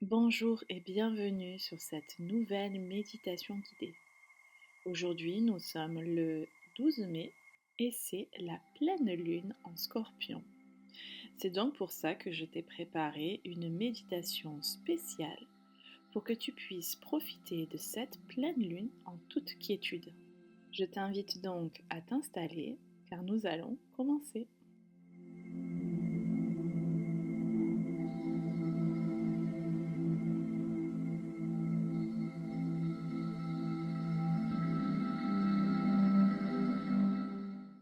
Bonjour et bienvenue sur cette nouvelle méditation guidée. Aujourd'hui, nous sommes le 12 mai et c'est la pleine lune en Scorpion. C'est donc pour ça que je t'ai préparé une méditation spéciale pour que tu puisses profiter de cette pleine lune en toute quiétude. Je t'invite donc à t'installer car nous allons commencer.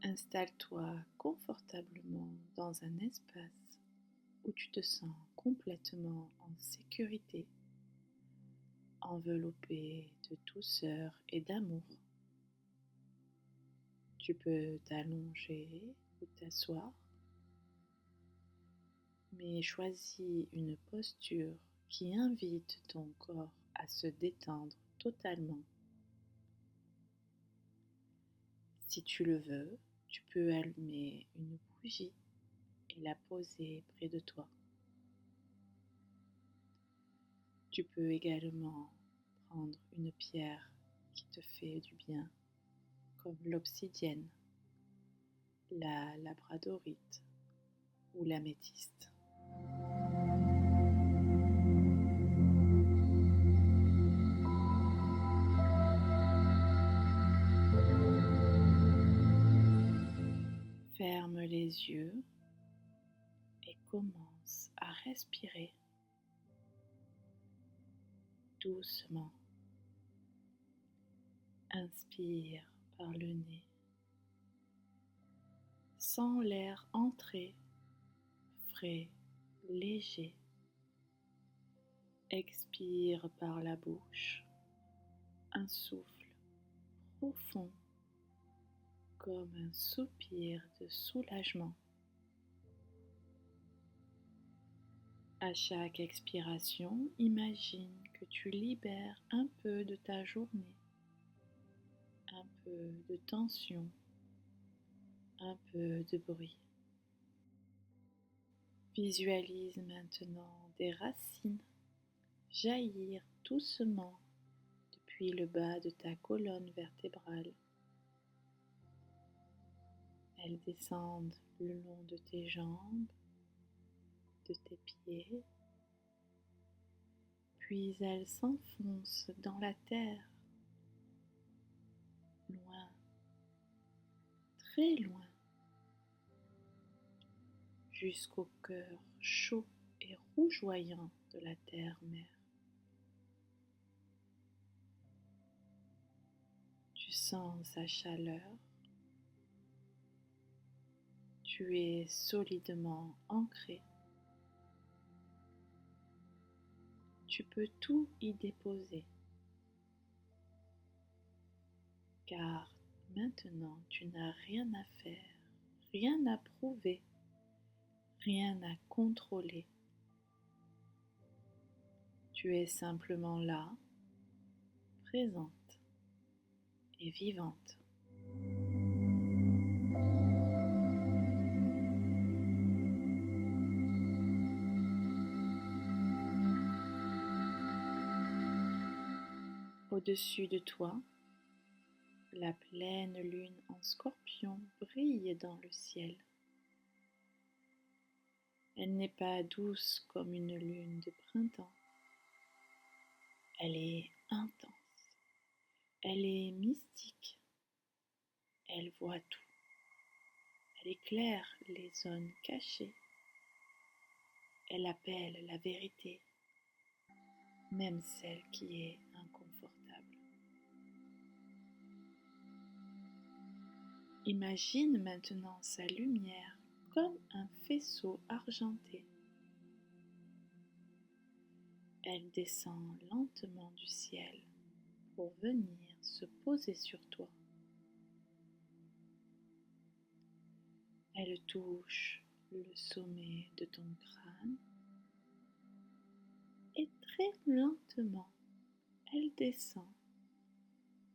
Installe-toi confortablement dans un espace où tu te sens complètement en sécurité, enveloppé de douceur et d'amour. Tu peux t'allonger ou t'asseoir, mais choisis une posture qui invite ton corps à se détendre totalement. Si tu le veux, tu peux allumer une bougie et la poser près de toi. Tu peux également prendre une pierre qui te fait du bien, comme l'obsidienne, la labradorite ou l'améthyste. Ferme les yeux et commence à respirer doucement. Inspire par le nez. Sens l'air entrer, frais, léger. Expire par la bouche. Un souffle profond comme un soupir de soulagement. À chaque expiration, imagine que tu libères un peu de ta journée, un peu de tension, un peu de bruit. Visualise maintenant des racines jaillir doucement depuis le bas de ta colonne vertébrale. Elles descendent le long de tes jambes, de tes pieds, puis elles s'enfoncent dans la terre, loin, très loin, jusqu'au cœur chaud et rougeoyant de la terre-mère. Tu sens sa chaleur, tu es solidement ancré. Tu peux tout y déposer, car maintenant tu n'as rien à faire, rien à prouver, rien à contrôler. Tu es simplement là, présente et vivante. Au-dessus de toi, la pleine lune en Scorpion brille dans le ciel. Elle n'est pas douce comme une lune de printemps. Elle est intense. Elle est mystique. Elle voit tout. Elle éclaire les zones cachées. Elle appelle la vérité, même celle qui est inconfortable. Imagine maintenant sa lumière comme un faisceau argenté. Elle descend lentement du ciel pour venir se poser sur toi. Elle touche le sommet de ton crâne et très lentement, elle descend,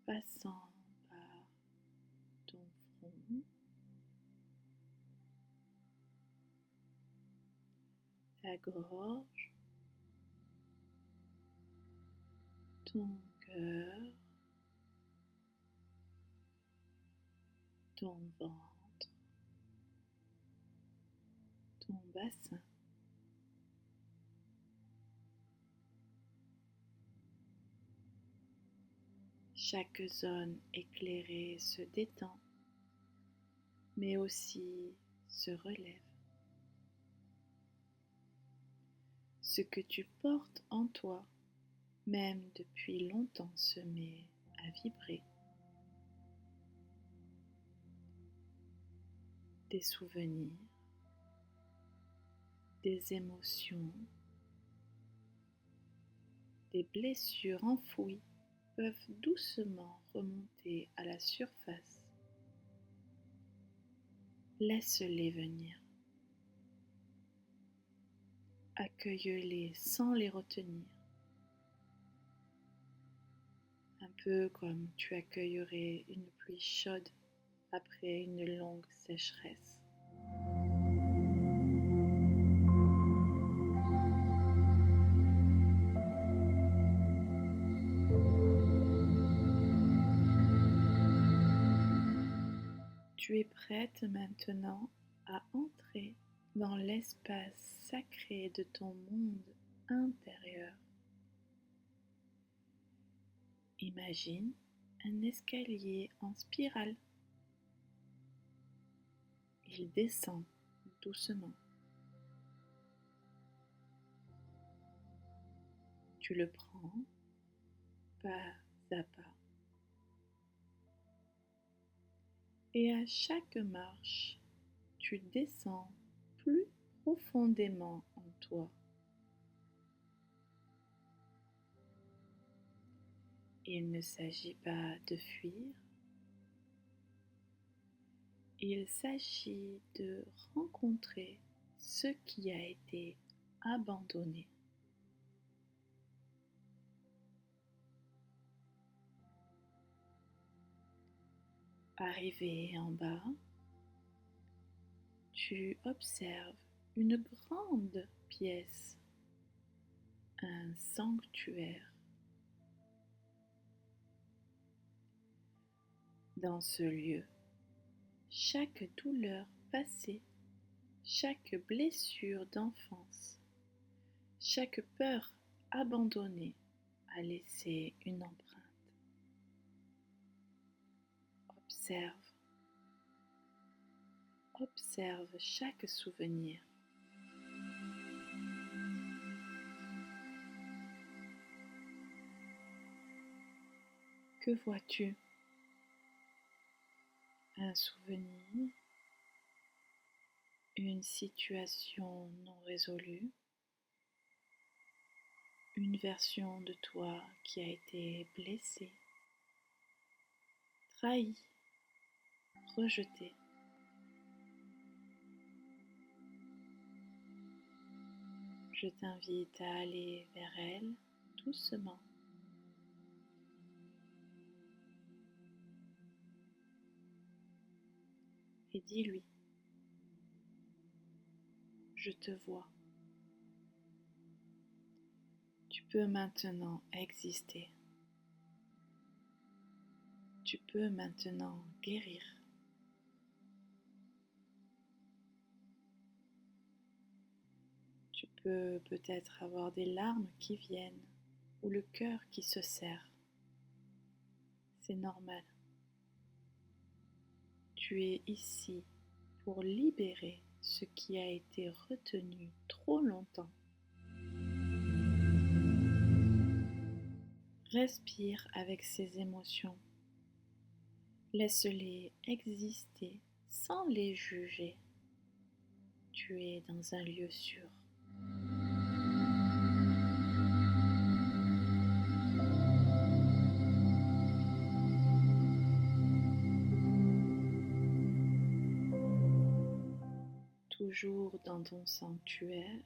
passant par ton front, ta gorge, ton cœur, ton ventre, ton bassin. Chaque zone éclairée se détend, mais aussi se relève. Ce que tu portes en toi, même depuis longtemps, se met à vibrer. Des souvenirs, des émotions, des blessures enfouies peuvent doucement remonter à la surface. Laisse-les venir. Accueille-les sans les retenir. Un peu comme tu accueillerais une pluie chaude après une longue sécheresse. Tu es prête maintenant à entrer dans l'espace sacré de ton monde intérieur. Imagine un escalier en spirale. Il descend doucement. Tu le prends pas à pas. Et à chaque marche, tu descends plus profondément en toi. Il ne s'agit pas de fuir, il s'agit de rencontrer ce qui a été abandonné. Arrivé en bas, tu observes une grande pièce, un sanctuaire. Dans ce lieu, chaque douleur passée, chaque blessure d'enfance, chaque peur abandonnée a laissé une empreinte. Observe chaque souvenir. Que vois-tu? Un souvenir, une situation non résolue, une version de toi qui a été blessée, trahie, rejetée. Je t'invite à aller vers elle doucement. Et dis-lui, je te vois. Tu peux maintenant exister. Tu peux maintenant guérir. Tu peux peut-être avoir des larmes qui viennent ou le cœur qui se serre. C'est normal. Tu es ici pour libérer ce qui a été retenu trop longtemps. Respire avec ces émotions. Laisse-les exister sans les juger. Tu es dans un lieu sûr. Toujours dans ton sanctuaire,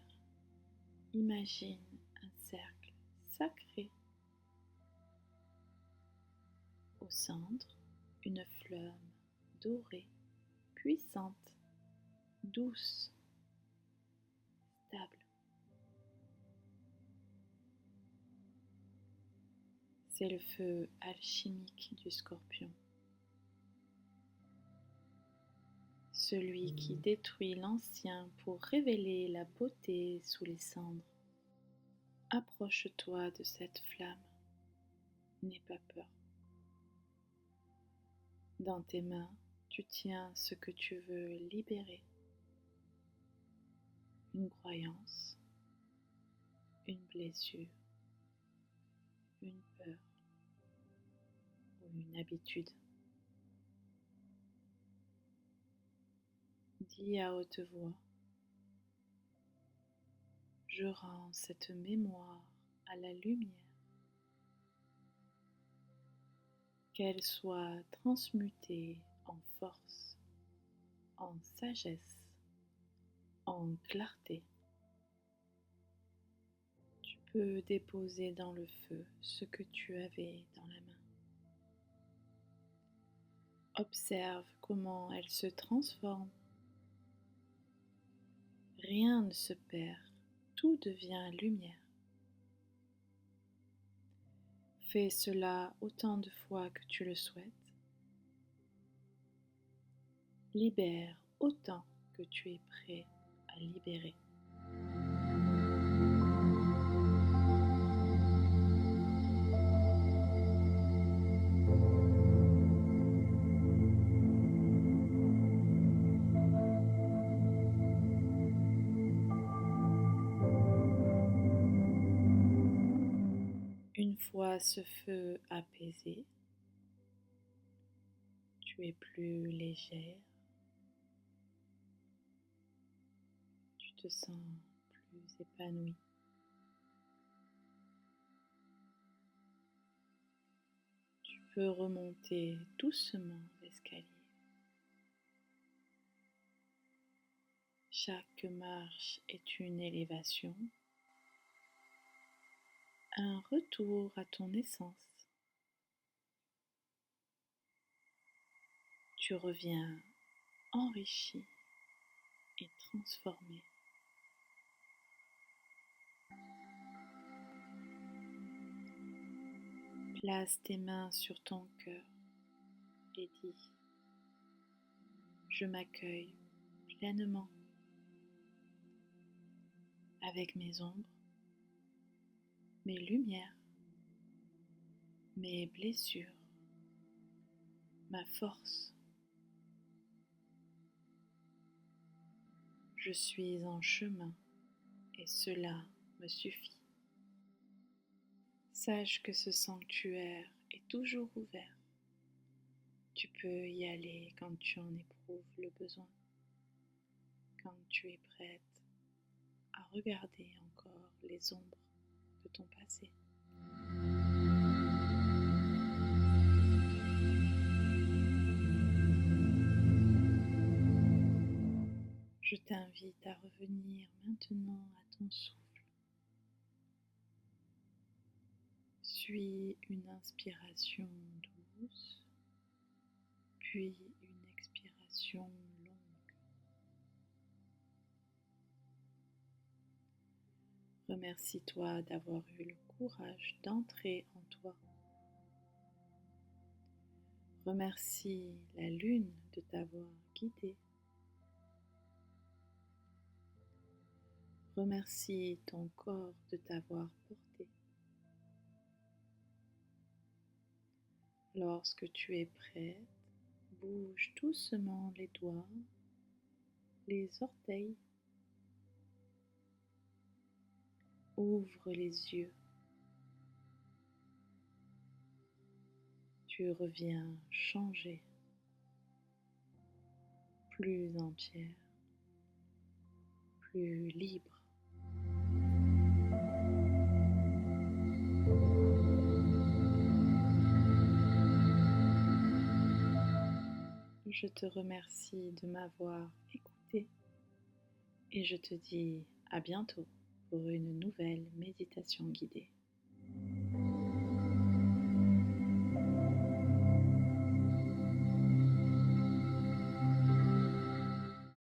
imagine un cercle sacré. Au centre, une flamme dorée, puissante, douce, stable. C'est le feu alchimique du scorpion, celui qui détruit l'ancien pour révéler la beauté sous les cendres. Approche-toi de cette flamme, n'aie pas peur. Dans tes mains, tu tiens ce que tu veux libérer, une croyance, une blessure, une peur ou une habitude. Dis à haute voix: je rends cette mémoire à la lumière, qu'elle soit transmutée en force, en sagesse, en clarté. Tu peux déposer dans le feu ce que tu avais dans la main. Observe comment elle se transforme. Rien ne se perd, tout devient lumière. Fais cela autant de fois que tu le souhaites. Libère autant que tu es prêt à libérer. Une fois ce feu apaisé, tu es plus légère, tu te sens plus épanouie. Tu peux remonter doucement l'escalier. Chaque marche est une élévation, un retour à ton essence. Tu reviens enrichi et transformé. Place tes mains sur ton cœur et dis: je m'accueille pleinement avec mes ombres, mes lumières, mes blessures, ma force. Je suis en chemin et cela me suffit. Sache que ce sanctuaire est toujours ouvert. Tu peux y aller quand tu en éprouves le besoin, quand tu es prête à regarder encore les ombres de ton passé. Je t'invite à revenir maintenant à ton souffle. Suis une inspiration douce, puis une expiration longue. Remercie-toi d'avoir eu le courage d'entrer en toi. Remercie la lune de t'avoir guidé. Remercie ton corps de t'avoir porté. Lorsque tu es prête, bouge doucement les doigts, les orteils. Ouvre les yeux. Tu reviens changé, plus entière, plus libre. Je te remercie de m'avoir écouté et je te dis à bientôt pour une nouvelle méditation guidée.